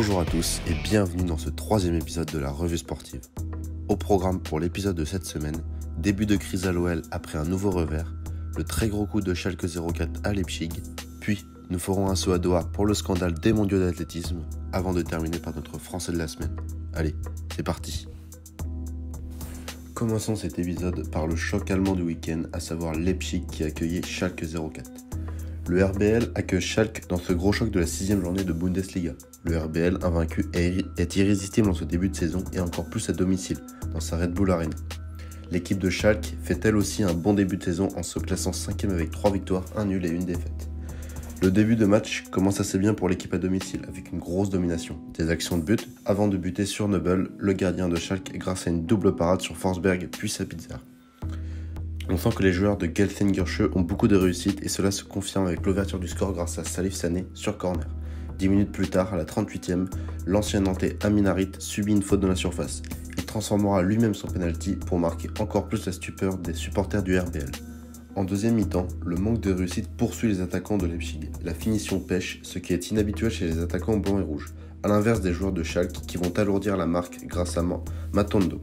Bonjour à tous et bienvenue dans ce troisième épisode de la revue sportive. Au programme pour l'épisode de cette semaine, début de crise à l'OL après un nouveau revers, le très gros coup de Schalke 04 à Leipzig, puis nous ferons un saut à Doha pour le scandale des mondiaux d'athlétisme, avant de terminer par notre français de la semaine. Allez, c'est parti. Commençons cet épisode par le choc allemand du week-end, à savoir Leipzig qui accueillait Schalke 04. Le RBL accueille Schalke dans ce gros choc de la 6e journée de Bundesliga. Le RBL, invaincu, est irrésistible en ce début de saison et encore plus à domicile, dans sa Red Bull Arena. L'équipe de Schalke fait elle aussi un bon début de saison en se classant 5e avec 3 victoires, 1 nul et 1 défaite. Le début de match commence assez bien pour l'équipe à domicile, avec une grosse domination. Des actions de but, avant de buter sur Nöbel, le gardien de Schalke, grâce à une double parade sur Forsberg puis Sabitzer. On sent que les joueurs de Gelsenkirchen ont beaucoup de réussite et cela se confirme avec l'ouverture du score grâce à Salif Sané sur corner. 10 minutes plus tard, à la 38e, l'ancien Nantais Amin Harit subit une faute dans la surface. Il transformera lui-même son penalty pour marquer encore plus la stupeur des supporters du RBL. En deuxième mi-temps, le manque de réussite poursuit les attaquants de Leipzig. La finition pêche, ce qui est inhabituel chez les attaquants blancs et rouges, à l'inverse des joueurs de Schalke qui vont alourdir la marque grâce à Matondo.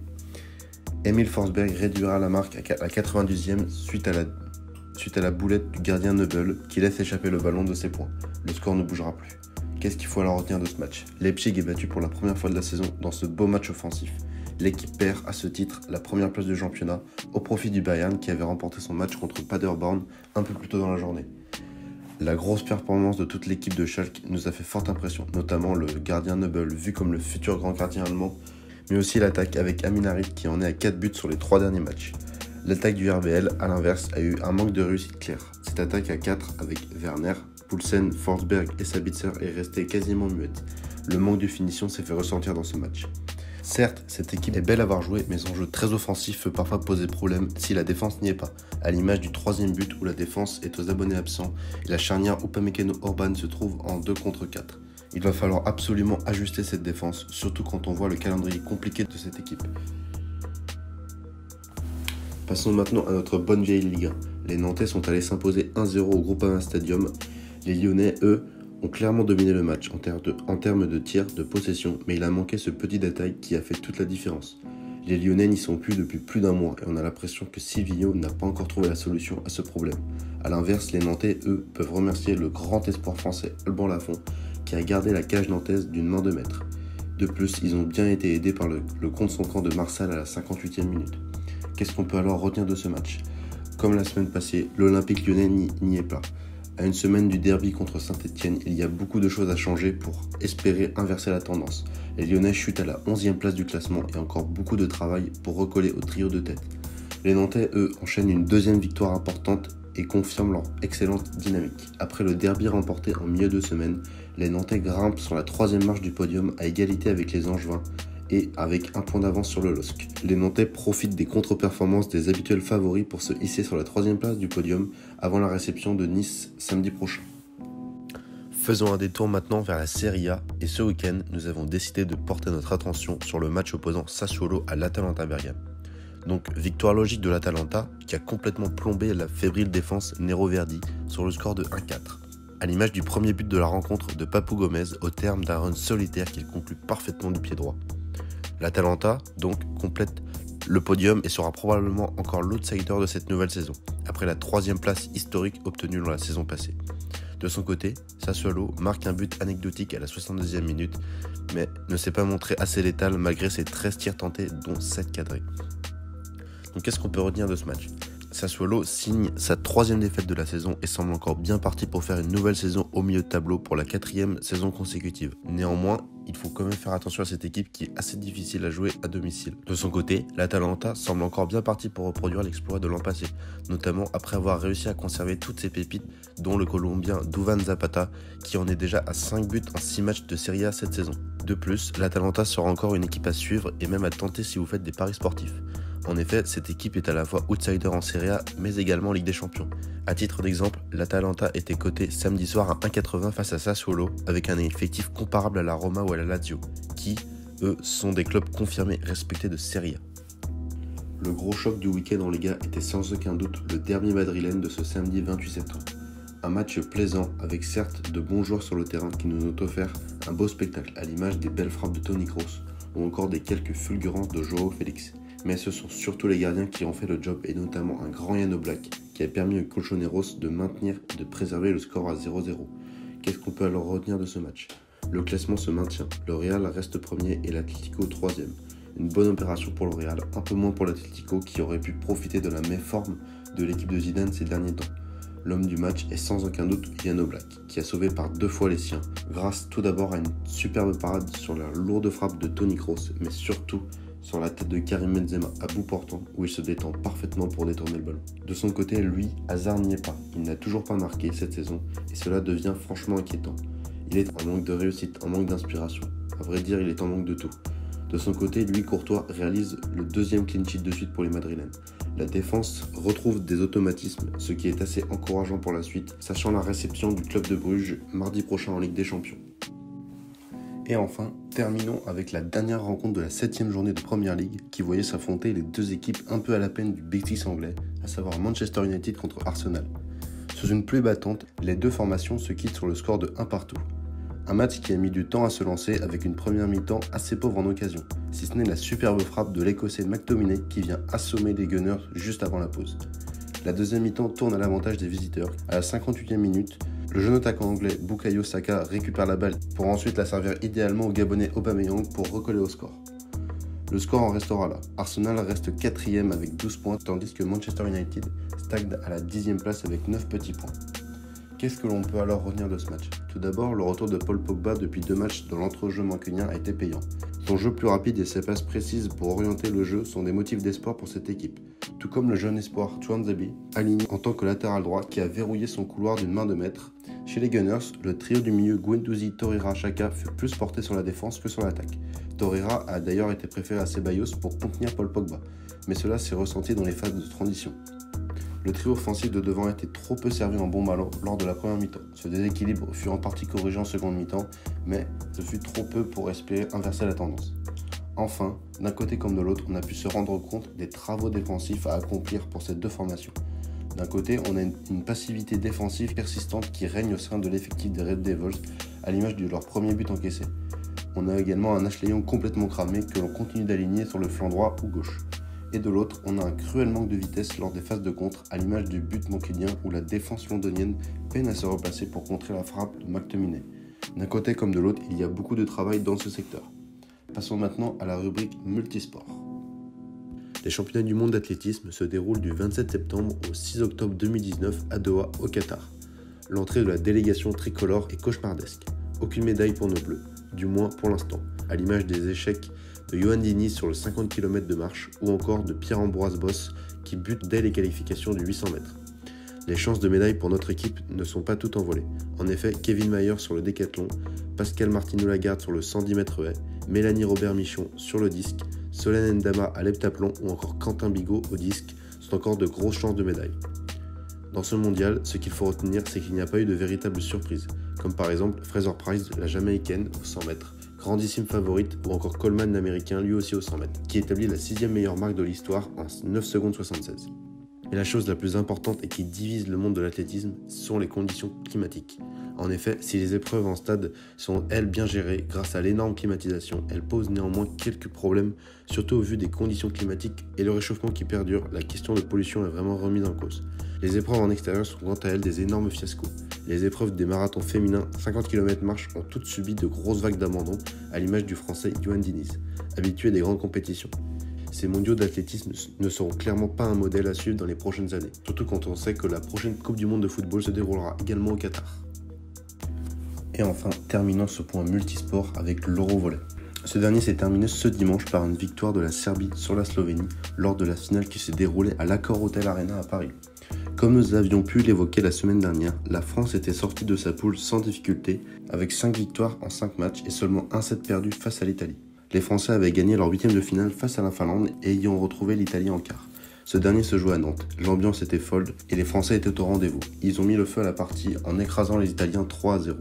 Emil Forsberg réduira la marque à la 90e suite à la boulette du gardien Nöbel qui laisse échapper le ballon de ses poings. Le score ne bougera plus. Qu'est-ce qu'il faut alors retenir de ce match ? Leipzig est battu pour la première fois de la saison dans ce beau match offensif. L'équipe perd à ce titre la première place du championnat au profit du Bayern qui avait remporté son match contre Paderborn un peu plus tôt dans la journée. La grosse performance de toute l'équipe de Schalke nous a fait forte impression, notamment le gardien Nöbel vu comme le futur grand gardien allemand, mais aussi l'attaque avec Amin Harit qui en est à 4 buts sur les 3 derniers matchs. L'attaque du RBL, à l'inverse, a eu un manque de réussite claire. Cette attaque à 4 avec Werner, Poulsen, Forsberg et Sabitzer est restée quasiment muette. Le manque de finition s'est fait ressentir dans ce match. Certes, cette équipe est belle à avoir joué, mais son jeu très offensif peut parfois poser problème si la défense n'y est pas, à l'image du 3e but où la défense est aux abonnés absents et la charnière Upamecano-Orban se trouve en 2 contre 4. Il va falloir absolument ajuster cette défense, surtout quand on voit le calendrier compliqué de cette équipe. Passons maintenant à notre bonne vieille Ligue 1. Les Nantais sont allés s'imposer 1-0 au Groupama Stadium. Les Lyonnais, eux, ont clairement dominé le match en termes de tirs, de possession, mais il a manqué ce petit détail qui a fait toute la différence. Les Lyonnais n'y sont plus depuis plus d'un mois et on a l'impression que Silvio n'a pas encore trouvé la solution à ce problème. A l'inverse, les Nantais, eux, peuvent remercier le grand espoir français Alban Lafont qui a gardé la cage nantaise d'une main de maître. De plus, ils ont bien été aidés par le contre son camp de Marsal à la 58e minute. Qu'est-ce qu'on peut alors retenir de ce match ? Comme la semaine passée, l'Olympique lyonnais n'y est pas. À une semaine du derby contre Saint-Etienne, il y a beaucoup de choses à changer pour espérer inverser la tendance. Les Lyonnais chutent à la 11e place du classement et encore beaucoup de travail pour recoller au trio de tête. Les Nantais, eux, enchaînent une deuxième victoire importante et confirment leur excellente dynamique. Après le derby remporté en milieu de semaine, les Nantais grimpent sur la 3e marche du podium à égalité avec les Angevins et avec un point d'avance sur le LOSC. Les Nantais profitent des contre-performances des habituels favoris pour se hisser sur la 3e place du podium avant la réception de Nice samedi prochain. Faisons un détour maintenant vers la Serie A et ce week-end, nous avons décidé de porter notre attention sur le match opposant Sassuolo à l'Atalanta Bergame. Donc, victoire logique de l'Atalanta qui a complètement plombé la fébrile défense Nero Verdi sur le score de 1-4. À l'image du premier but de la rencontre de Papou Gomez au terme d'un run solitaire qu'il conclut parfaitement du pied droit. L'Atalanta, donc, complète le podium et sera probablement encore l'outsider de cette nouvelle saison, après la 3e place historique obtenue dans la saison passée. De son côté, Sassuolo marque un but anecdotique à la 62e minute, mais ne s'est pas montré assez létal malgré ses 13 tirs tentés, dont 7 cadrés. Donc qu'est-ce qu'on peut retenir de ce match ? Sassuolo signe sa 3e défaite de la saison et semble encore bien parti pour faire une nouvelle saison au milieu de tableau pour la 4e saison consécutive. Néanmoins, il faut quand même faire attention à cette équipe qui est assez difficile à jouer à domicile. De son côté, l'Atalanta semble encore bien parti pour reproduire l'exploit de l'an passé, notamment après avoir réussi à conserver toutes ses pépites, dont le Colombien Duvan Zapata, qui en est déjà à 5 buts en 6 matchs de Serie A cette saison. De plus, l'Atalanta sera encore une équipe à suivre et même à tenter si vous faites des paris sportifs. En effet, cette équipe est à la fois outsider en Serie A, mais également en Ligue des Champions. À titre d'exemple, l'Atalanta était coté samedi soir à 1,80 face à Sassuolo, avec un effectif comparable à la Roma ou à la Lazio, qui, eux, sont des clubs confirmés respectés de Serie A. Le gros choc du week-end en Liga était sans aucun doute le derby madrilène de ce samedi 28 septembre. Un match plaisant avec certes de bons joueurs sur le terrain qui nous ont offert un beau spectacle à l'image des belles frappes de Toni Kroos ou encore des quelques fulgurances de Joao Félix. Mais ce sont surtout les gardiens qui ont fait le job et notamment un grand Yann Oblak qui a permis aux Colchoneros de maintenir et de préserver le score à 0-0. Qu'est-ce qu'on peut alors retenir de ce match? Le classement se maintient, le Real reste premier et l'Atlético troisième. Une bonne opération pour le Real, un peu moins pour l'Atlético qui aurait pu profiter de la méforme de l'équipe de Zidane ces derniers temps. L'homme du match est sans aucun doute Yann Oblak, qui a sauvé par 2 fois les siens, grâce tout d'abord à une superbe parade sur la lourde frappe de Toni Kroos, mais surtout sur la tête de Karim Benzema à bout portant, où il se détend parfaitement pour détourner le ballon. De son côté, lui, hasard n'y est pas, il n'a toujours pas marqué cette saison, et cela devient franchement inquiétant. Il est en manque de réussite, en manque d'inspiration. À vrai dire, il est en manque de tout. De son côté, lui, Courtois réalise le 2e clean sheet de suite pour les Madrilènes. La défense retrouve des automatismes, ce qui est assez encourageant pour la suite, sachant la réception du club de Bruges mardi prochain en Ligue des Champions. Et enfin, terminons avec la dernière rencontre de la 7e journée de Premier League qui voyait s'affronter les 2 équipes un peu à la peine du Big Six anglais, à savoir Manchester United contre Arsenal. Sous une pluie battante, les 2 formations se quittent sur le score de 1 partout. Un match qui a mis du temps à se lancer avec une première mi-temps assez pauvre en occasion, si ce n'est la superbe frappe de l'Écossais McTominay qui vient assommer les Gunners juste avant la pause. La deuxième mi-temps tourne à l'avantage des visiteurs. À la 58e minute, le jeune attaquant anglais Bukayo Saka récupère la balle pour ensuite la servir idéalement au Gabonais Aubameyang pour recoller au score. Le score en restera là. Arsenal reste 4e avec 12 points tandis que Manchester United stagne à la 10e place avec 9 petits points. Qu'est-ce que l'on peut alors retenir de ce match? Tout d'abord, le retour de Paul Pogba depuis 2 matchs dans l'entrejeu mancunien a été payant. Son jeu plus rapide et ses passes précises pour orienter le jeu sont des motifs d'espoir pour cette équipe. Tout comme le jeune espoir Tuanzebe, aligné en tant que latéral droit qui a verrouillé son couloir d'une main de maître. Chez les Gunners, le trio du milieu Guendouzi, Torreira, Xhaka fut plus porté sur la défense que sur l'attaque. Torreira a d'ailleurs été préféré à Ceballos pour contenir Paul Pogba, mais cela s'est ressenti dans les phases de transition. Le trio offensif de devant était trop peu servi en bon ballon lors de la première mi-temps. Ce déséquilibre fut en partie corrigé en seconde mi-temps, mais ce fut trop peu pour espérer inverser la tendance. Enfin, d'un côté comme de l'autre, on a pu se rendre compte des travaux défensifs à accomplir pour ces 2 formations. D'un côté, on a une passivité défensive persistante qui règne au sein de l'effectif des Red Devils, à l'image de leur premier but encaissé. On a également un Ashley Young complètement cramé que l'on continue d'aligner sur le flanc droit ou gauche. Et de l'autre, on a un cruel manque de vitesse lors des phases de contre, à l'image du but mancunien où la défense londonienne peine à se replacer pour contrer la frappe de McTominay. D'un côté comme de l'autre, il y a beaucoup de travail dans ce secteur. Passons maintenant à la rubrique multisport. Les championnats du monde d'athlétisme se déroulent du 27 septembre au 6 octobre 2019 à Doha, au Qatar. L'entrée de la délégation tricolore est cauchemardesque. Aucune médaille pour nos bleus, du moins pour l'instant, à l'image des échecs de Johan Diniz sur le 50 km de marche ou encore de Pierre-Ambroise Boss qui bute dès les qualifications du 800 mètres. Les chances de médaille pour notre équipe ne sont pas toutes envolées. En effet, Kevin Mayer sur le décathlon, Pascal Martineau-Lagarde sur le 110 mètres haies, Mélanie Robert-Michon sur le disque, Solène Ndama à l'heptathlon ou encore Quentin Bigot au disque sont encore de grosses chances de médaille. Dans ce mondial, ce qu'il faut retenir, c'est qu'il n'y a pas eu de véritables surprises, comme par exemple Fraser Price, la Jamaïcaine, au 100 mètres, grandissime favorite, ou encore Coleman l'Américain, lui aussi au 100 mètres, qui établit la 6e meilleure marque de l'histoire en 9 secondes 76. Mais la chose la plus importante et qui divise le monde de l'athlétisme sont les conditions climatiques. En effet, si les épreuves en stade sont elles bien gérées grâce à l'énorme climatisation, elles posent néanmoins quelques problèmes, surtout au vu des conditions climatiques et le réchauffement qui perdure, la question de pollution est vraiment remise en cause. Les épreuves en extérieur sont quant à elles des énormes fiascos. Les épreuves des marathons féminins 50 km marche ont toutes subi de grosses vagues d'abandon, à l'image du français Johan Diniz, habitué des grandes compétitions. Ces mondiaux d'athlétisme ne seront clairement pas un modèle à suivre dans les prochaines années, surtout quand on sait que la prochaine Coupe du Monde de football se déroulera également au Qatar. Et enfin, terminons ce point multisport avec l'Eurovolley. Ce dernier s'est terminé ce dimanche par une victoire de la Serbie sur la Slovénie lors de la finale qui s'est déroulée à l'Accor Hotel Arena à Paris. Comme nous avions pu l'évoquer la semaine dernière, la France était sortie de sa poule sans difficulté, avec 5 victoires en 5 matchs et seulement un set perdu face à l'Italie. Les Français avaient gagné leur 8e de finale face à la Finlande et y ont retrouvé l'Italie en quart. Ce dernier se jouait à Nantes, l'ambiance était folle et les Français étaient au rendez-vous. Ils ont mis le feu à la partie en écrasant les Italiens 3-0.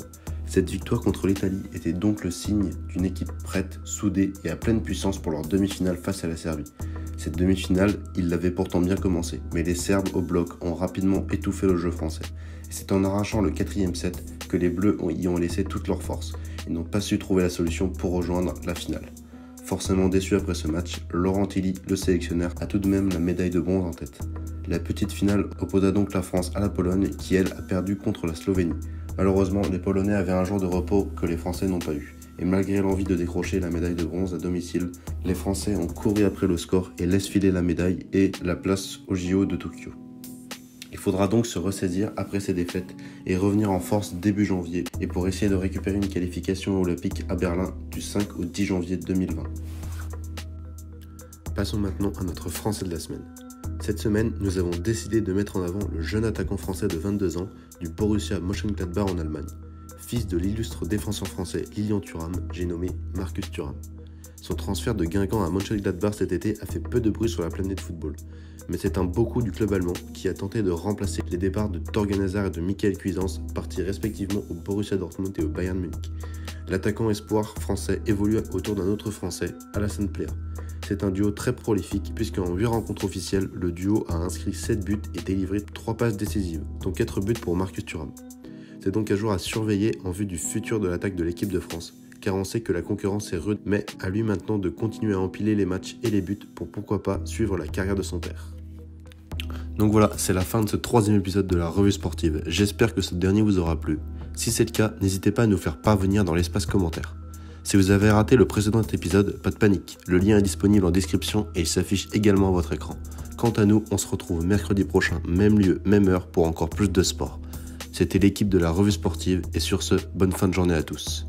Cette victoire contre l'Italie était donc le signe d'une équipe prête, soudée et à pleine puissance pour leur demi-finale face à la Serbie. Cette demi-finale, ils l'avaient pourtant bien commencé, mais les Serbes au bloc ont rapidement étouffé le jeu français. Et c'est en arrachant le 4e set que les Bleus y ont laissé toute leur force. Ils n'ont pas su trouver la solution pour rejoindre la finale. Forcément déçu après ce match, Laurent Tilly, le sélectionneur, a tout de même la médaille de bronze en tête. La petite finale opposa donc la France à la Pologne qui, elle, a perdu contre la Slovénie. Malheureusement, les Polonais avaient un jour de repos que les Français n'ont pas eu. Et malgré l'envie de décrocher la médaille de bronze à domicile, les Français ont couru après le score et laissent filer la médaille et la place au JO de Tokyo. Il faudra donc se ressaisir après ces défaites et revenir en force début janvier et pour essayer de récupérer une qualification olympique à Berlin du 5 au 10 janvier 2020. Passons maintenant à notre Français de la semaine. Cette semaine, nous avons décidé de mettre en avant le jeune attaquant français de 22 ans du Borussia Mönchengladbach en Allemagne. Fils de l'illustre défenseur français Lilian Thuram, j'ai nommé Marcus Thuram. Son transfert de Guingamp à Mönchengladbach cet été a fait peu de bruit sur la planète football. Mais c'est un beau coup du club allemand qui a tenté de remplacer les départs de Thorgan Hazard et de Michael Cuisance, partis respectivement au Borussia Dortmund et au Bayern Munich. L'attaquant espoir français évolue autour d'un autre français, Alassane Plea. C'est un duo très prolifique puisqu'en 8 rencontres officielles, le duo a inscrit 7 buts et délivré 3 passes décisives, dont 4 buts pour Marcus Thuram. C'est donc un joueur à surveiller en vue du futur de l'attaque de l'équipe de France, car on sait que la concurrence est rude, mais à lui maintenant de continuer à empiler les matchs et les buts pour pourquoi pas suivre la carrière de son père. Donc voilà, c'est la fin de ce 3e épisode de la revue sportive. J'espère que ce dernier vous aura plu. Si c'est le cas, n'hésitez pas à nous faire parvenir dans l'espace commentaire. Si vous avez raté le précédent épisode, pas de panique, le lien est disponible en description et il s'affiche également à votre écran. Quant à nous, on se retrouve mercredi prochain, même lieu, même heure pour encore plus de sport. C'était l'équipe de la revue sportive et sur ce, bonne fin de journée à tous.